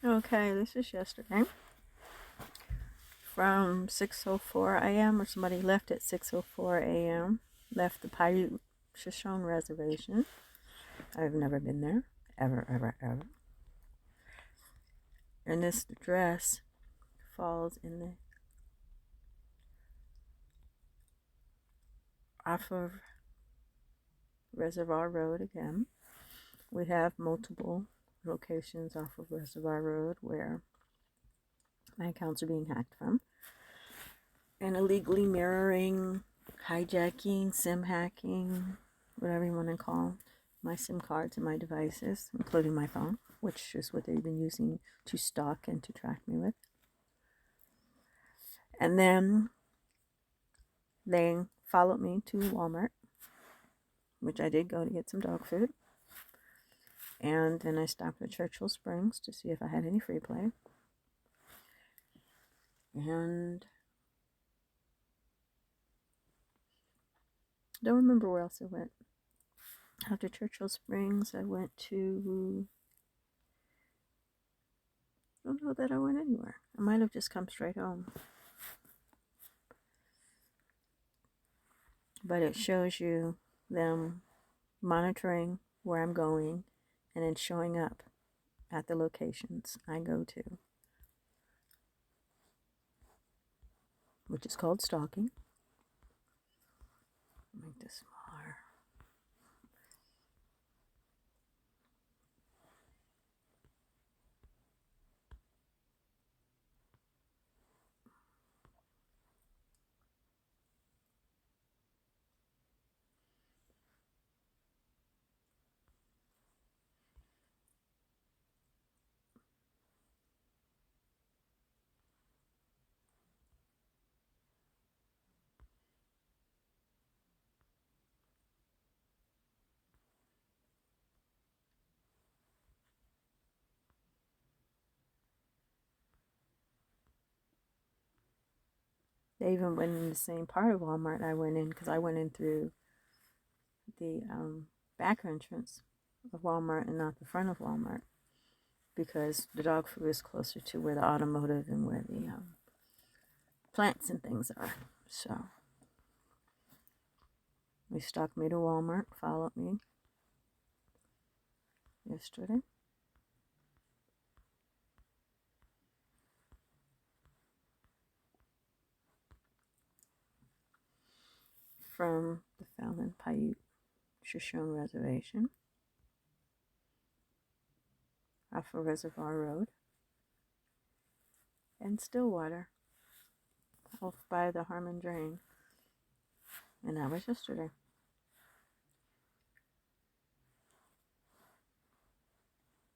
Okay, this is yesterday from 6:04 a.m. or somebody left at 6:04 a.m. Left the Paiute Shoshone Reservation. I've never been there, ever. And this dress falls in the off of Reservoir Road again. We have multiple locations off of Reservoir Road where my accounts are being hacked from. And illegally mirroring, hijacking, SIM hacking, whatever you want to call my SIM cards and my devices, including my phone, which is what they've been using to stalk and to track me with. And then they followed me to Walmart, which I did go to get some dog food. And then I stopped at Churchill Springs to see if I had any free play. And don't remember where else I went. After Churchill Springs, I went to... I don't know that I went anywhere. I might have just come straight home. But it shows you them monitoring where I'm going and then showing up at the locations I go to, which is called stalking. Make this smaller. They even went in the same part of Walmart I went in, because I went in through the back entrance of Walmart and not the front of Walmart, because the dog food is closer to where the automotive and where the plants and things are. So they stalked me to Walmart, followed me yesterday. From the Fallon Paiute Shoshone Reservation off of Reservoir Road and Stillwater off by the Harmon Drain. And that was yesterday.